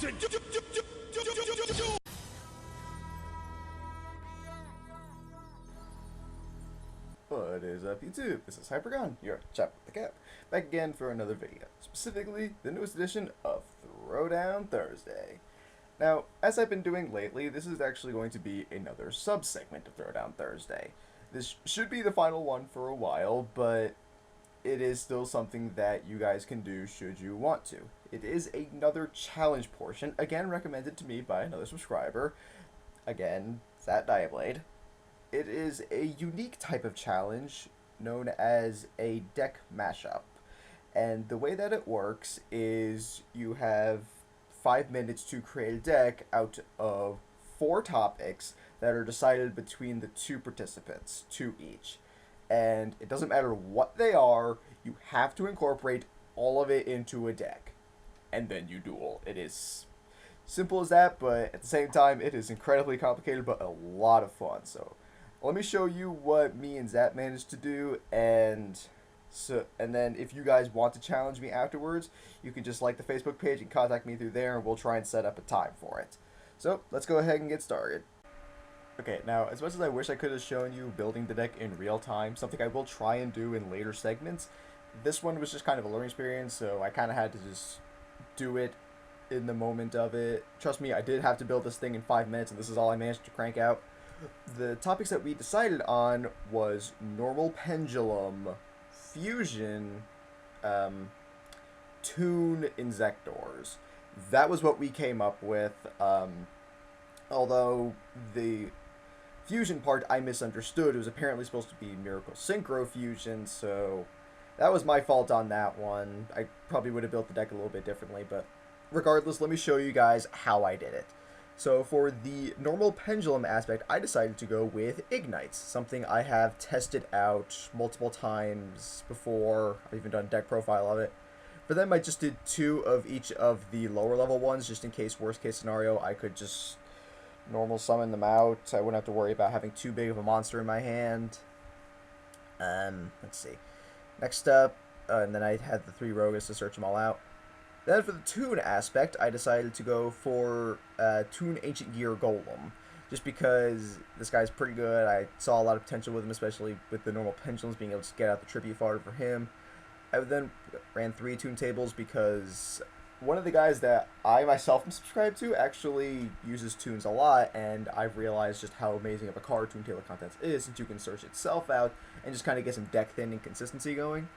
What is up, YouTube? This is Hypergon, your chap with the cap, back again for another video, specifically the newest edition of Throwdown Thursday. Now, as I've been doing lately, this is actually going to be another sub-segment of Throwdown Thursday. This should be the final one for a while, but it is still something that you guys can do should you want to. It is another challenge portion, again recommended to me by another subscriber. Again, it's that Diablade. It is a unique type of challenge known as a deck mashup. And the way that it works is you have 5 minutes to create a deck out of 4 topics that are decided between the 2 participants, 2 each. And it doesn't matter what they are, you have to incorporate all of it into a deck. And then you duel. It is simple as that, but at the same time, it is incredibly complicated, but a lot of fun. So let me show you what me and Zap managed to do, and then if you guys want to challenge me afterwards, you can just like the Facebook page and contact me through there, and we'll try and set up a time for it. So let's go ahead and get started. Okay, now as much as I wish I could have shown you building the deck in real time, something I will try and do in later segments, this one was just kind of a learning experience, so I kind of had to just do it in the moment of it. Trust me, I did have to build this thing in 5 minutes, and this is all I managed to crank out. The topics that we decided on was normal pendulum, fusion, tune, insectors. That was what we came up with, although the fusion part I misunderstood. It was apparently supposed to be miracle synchro fusion, so that was my fault on that one. I probably would have built the deck a little bit differently, but regardless, let me show you guys how I did it. So for the normal pendulum aspect, I decided to go with ignites, something I have tested out multiple times before. I've even done a deck profile of it. For them, I just did 2 of each of the lower level ones, just in case, worst case scenario, I could just normal summon them out. I wouldn't have to worry about having too big of a monster in my hand. Let's see. Next up, and then I had the 3 Rogues to search them all out. Then for the Tune aspect, I decided to go for Tune Ancient Gear Golem, just because this guy's pretty good. I saw a lot of potential with him, especially with the normal pendulums, being able to get out the tribute fodder for him. I then ran 3 Tune tables because one of the guys that I myself am subscribed to actually uses tunes a lot, and I've realized just how amazing of a card Tune table contents is, since you can search itself out and just kind of get some deck thinning consistency going.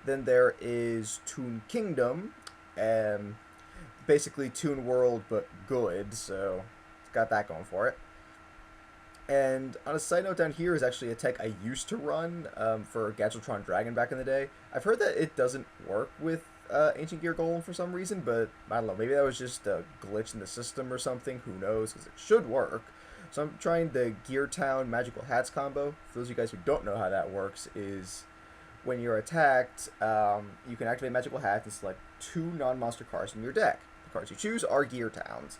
Then there is Tune Kingdom. Basically Tune World, but good, so it's got that going for it. And on a side note down here is actually a tech I used to run for Gadgetron Dragon back in the day. I've heard that it doesn't work with Ancient Gear Golem for some reason, but I don't know, maybe that was just a glitch in the system or something, who knows, because it should work. So I'm trying the Gear Town Magical Hats combo. For those of you guys who don't know how that works, is when you're attacked, you can activate Magical Hat and select 2 non-monster cards from your deck. The cards you choose are Gear Towns.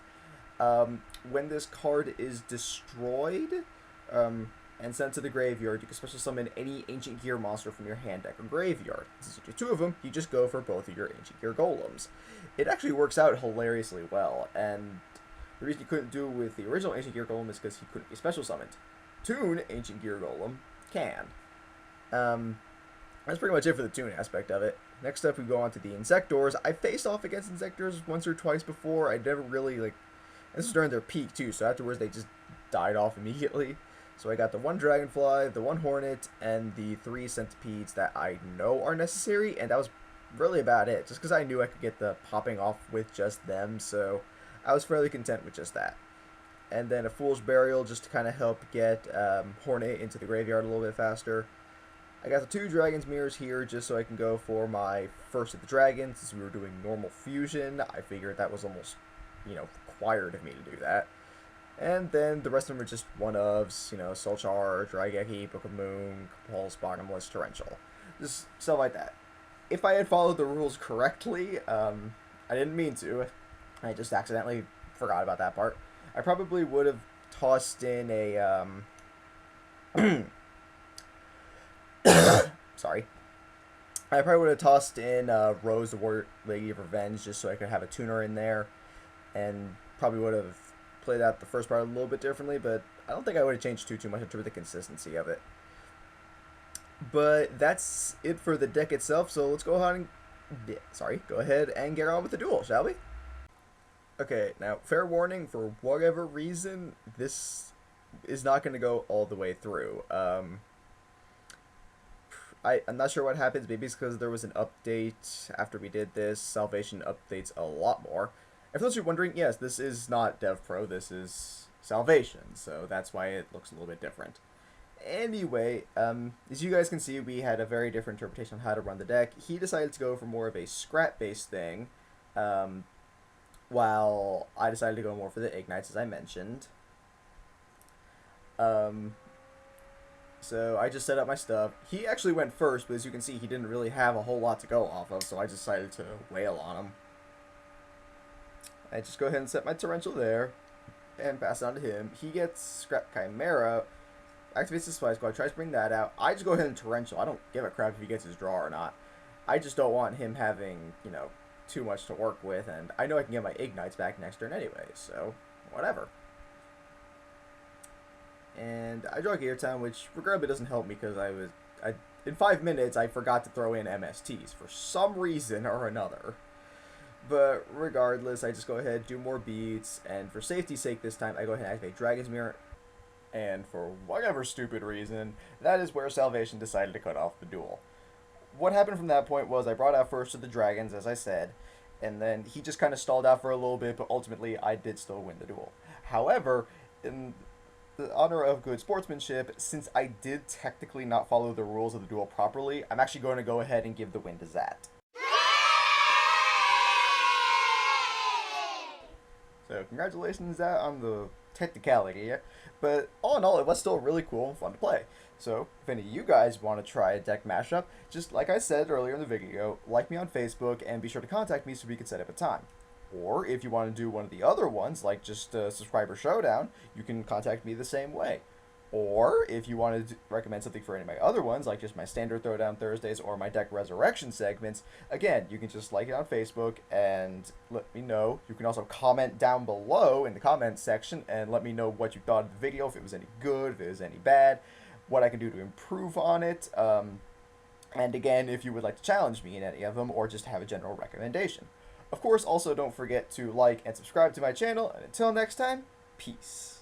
When this card is destroyed and sent to the graveyard, you can special summon any Ancient Gear monster from your hand, deck, or graveyard. Since you do 2 of them, you just go for both of your Ancient Gear Golems. It actually works out hilariously well, and the reason you couldn't do it with the original Ancient Gear Golem is because he couldn't be special summoned. Tune Ancient Gear Golem can. That's pretty much it for the Tune aspect of it. Next up, we go on to the Insectors. I faced off against Insectors once or twice before. I never really, and this was during their peak, too, so afterwards they just died off immediately. So I got the 1 Dragonfly, the 1 Hornet, and the 3 Centipedes that I know are necessary, and that was really about it, just because I knew I could get the popping off with just them, so I was fairly content with just that. And then a Fool's Burial, just to kind of help get Hornet into the graveyard a little bit faster. I got the 2 Dragon's Mirrors here just so I can go for my first of the dragons. Since we were doing normal fusion, I figured that was almost, required of me to do that. And then the rest of them are just one-ofs, Soul Charge, Raigeki, Book of Moon, Compulse, Bottomless, Torrential. Just stuff like that. If I had followed the rules correctly, I didn't mean to. I just accidentally forgot about that part. I probably would have tossed in a, sorry. I probably would have tossed in Rose the Warrior Lady of Revenge just so I could have a tuner in there. and probably would have played out the first part a little bit differently, but I don't think I would have changed too much in terms of the consistency of it. But that's it for the deck itself, so let's go ahead and get on with the duel, shall we? Okay, now, fair warning, for whatever reason, this is not going to go all the way through. I'm not sure what happens. Maybe it's because there was an update after we did this. Salvation updates a lot more. And for those who are wondering, yes, this is not Dev Pro, this is Salvation, so that's why it looks a little bit different. Anyway, as you guys can see, we had a very different interpretation on how to run the deck. He decided to go for more of a scrap-based thing, while I decided to go more for the Ignites, as I mentioned. So I just set up my stuff. He actually went first, but as you can see, he didn't really have a whole lot to go off of, so I decided to wail on him. I just go ahead and set my Torrential there, and pass it on to him. He gets Scrap Chimera, activates the Supply Squad, tries to bring that out. I just go ahead and Torrential. I don't give a crap if he gets his draw or not. I just don't want him having, you know, too much to work with, and I know I can get my Ignites back next turn anyway, so whatever. And I draw Gear Time, which regrettably doesn't help me because in 5 minutes I forgot to throw in MSTs for some reason or another. But regardless, I just go ahead, do more beats, and for safety's sake this time, I go ahead and activate Dragon's Mirror. And for whatever stupid reason, that is where Salvation decided to cut off the duel. What happened from that point was I brought out first of the dragons, as I said, and then he just kind of stalled out for a little bit, but ultimately I did still win the duel. However, in the honor of good sportsmanship, since I did technically not follow the rules of the duel properly, I'm actually going to go ahead and give the win to Zat. So congratulations, Zat, on the technicality, but all in all, it was still really cool and fun to play. So, if any of you guys want to try a deck mashup, just like I said earlier in the video, like me on Facebook and be sure to contact me so we can set up a time. Or, if you want to do one of the other ones, like just Subscriber Showdown, you can contact me the same way. Or, if you want to recommend something for any of my other ones, like just my standard Throwdown Thursdays or my deck resurrection segments, again, you can just like it on Facebook and let me know. You can also comment down below in the comments section and let me know what you thought of the video, if it was any good, if it was any bad, what I can do to improve on it. And again, if you would like to challenge me in any of them or just have a general recommendation. Of course, also don't forget to like and subscribe to my channel, and until next time, peace.